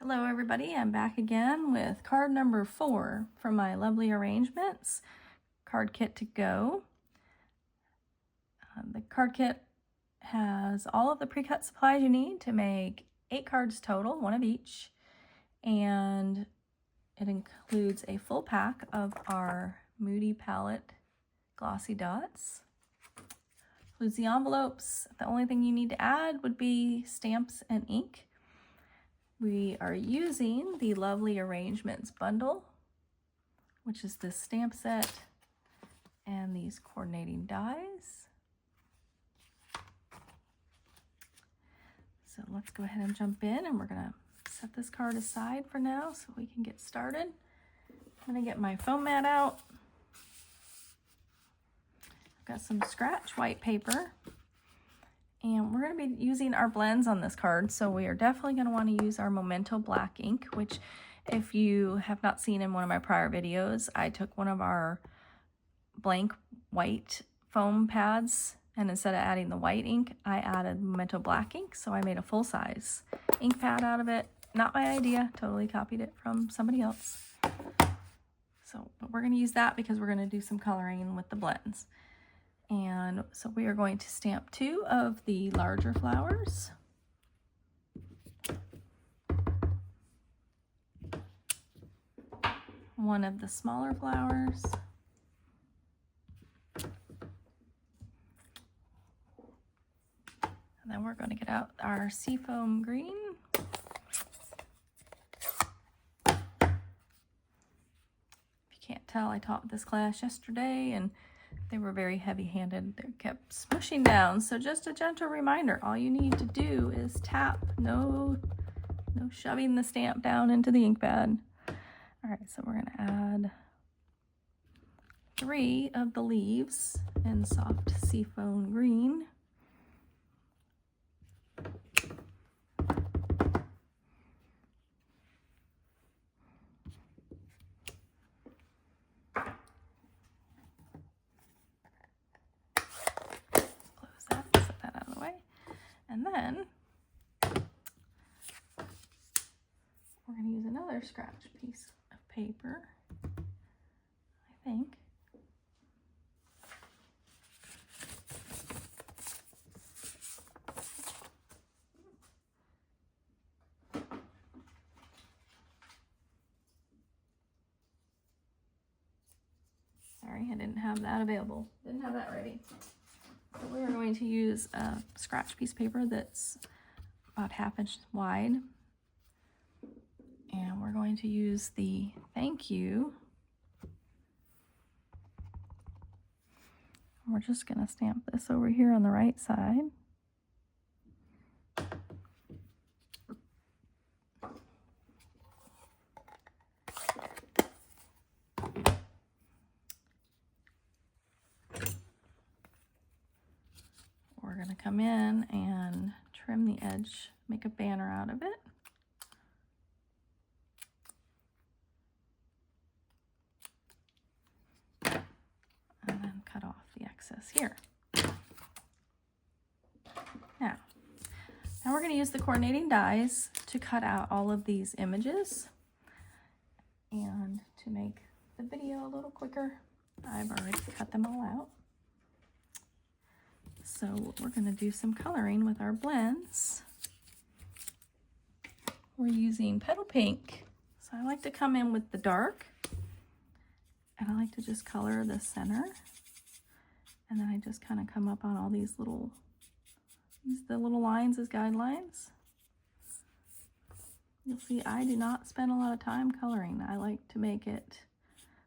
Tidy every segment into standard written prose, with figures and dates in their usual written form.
Hello everybody, I'm back again with card number 4 from my lovely arrangements card kit to go. The card kit has all of the pre-cut supplies you need to make 8 cards total, one of each, and it includes a full pack of our Moody Palette Glossy Dots. Includes the envelopes. The only thing you need to add would be stamps and ink. We are using the Lovely Arrangements bundle, which is this stamp set and these coordinating dies. So let's go ahead and jump in, and we're gonna set this card aside for now so we can get started. I'm gonna get my foam mat out. I've got some scratch white paper. And we're going to be using our blends on this card, so we are definitely going to want to use our Momento Black ink, which if you have not seen in one of my prior videos, I took one of our blank white foam pads, and instead of adding the white ink, I added Momento Black ink, so I made a full-size ink pad out of it. Not my idea, totally copied it from somebody else. But we're going to use that because we're going to do some coloring with the blends. And so we are going to stamp 2 of the larger flowers. One of the smaller flowers. And then we're going to get out our seafoam green. If you can't tell, I taught this class yesterday and they were very heavy-handed. They kept smushing down. So just a gentle reminder, all you need to do is tap. No shoving the stamp down into the ink pad. All right, so we're gonna add 3 of the leaves in soft seafoam green. And then we're going to use another scratch piece of paper, I think. Sorry, I didn't have that available. Didn't have that ready. So we are going to use a scratch piece of paper that's about 1/2 inch wide. And we're going to use the thank you. We're just going to stamp this over here on the right side. We're going to come in and trim the edge, make a banner out of it. And then cut off the excess here. Now we're going to use the coordinating dies to cut out all of these images. And to make the video a little quicker, I've already cut them all out. So we're going to do some coloring with our blends. We're using Petal Pink. So I like to come in with the dark, and I like to just color the center. And then I just kind of come up on all these little, use the little lines as guidelines. You'll see I do not spend a lot of time coloring. I like to make it,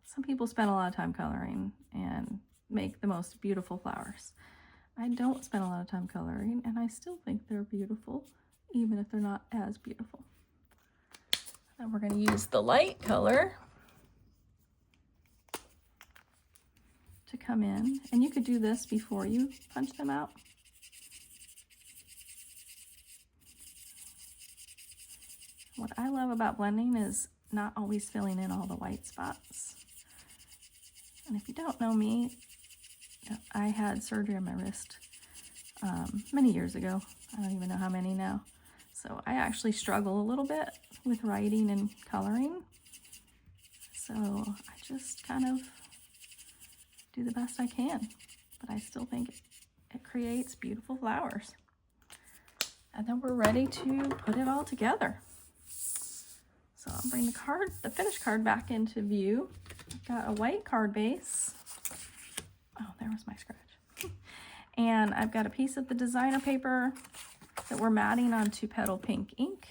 some people spend a lot of time coloring and make the most beautiful flowers. I don't spend a lot of time coloring, and I still think they're beautiful, even if they're not as beautiful. Then we're going to use the light color to come in, and you could do this before you punch them out. What I love about blending is not always filling in all the white spots. And if you don't know me, I had surgery on my wrist many years ago. I don't even know how many now. So I actually struggle a little bit with writing and coloring. So I just kind of do the best I can, but I still think it creates beautiful flowers. And then we're ready to put it all together. So I'll bring the finished card back into view. I've got a white card base. Oh, there was my scratch. And I've got a piece of the designer paper that we're matting onto Petal Pink ink.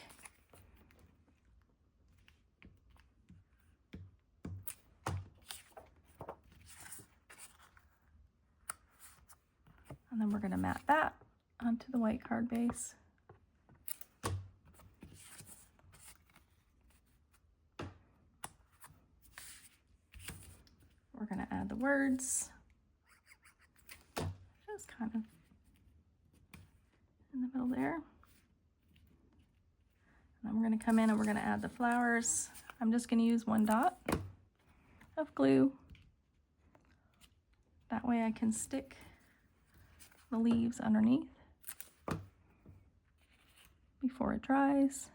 And then we're going to mat that onto the white card base. We're going to add the words, just kind of in the middle there. And then we're going to come in and we're going to add the flowers. I'm just going to use 1 dot of glue. That way I can stick the leaves underneath before it dries.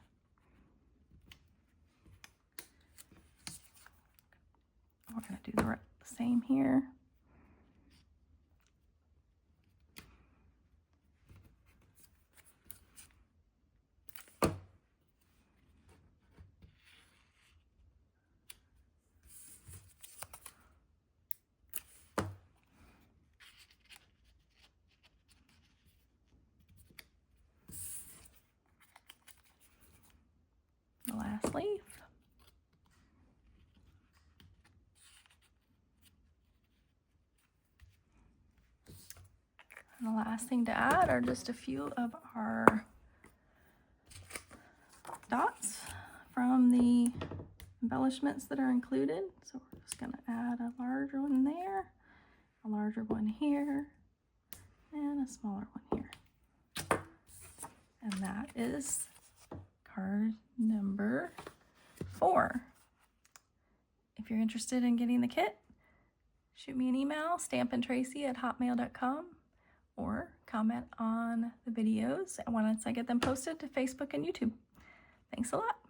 We're going to do the same here. The last leaf. And the last thing to add are just a few of our dots from the embellishments that are included. So we're just going to add a larger one there, a larger one here, and a smaller one here. And that is card number 4. If you're interested in getting the kit, shoot me an email, stampandtracy@hotmail.com, or comment on the videos once I get them posted to Facebook and YouTube. Thanks a lot.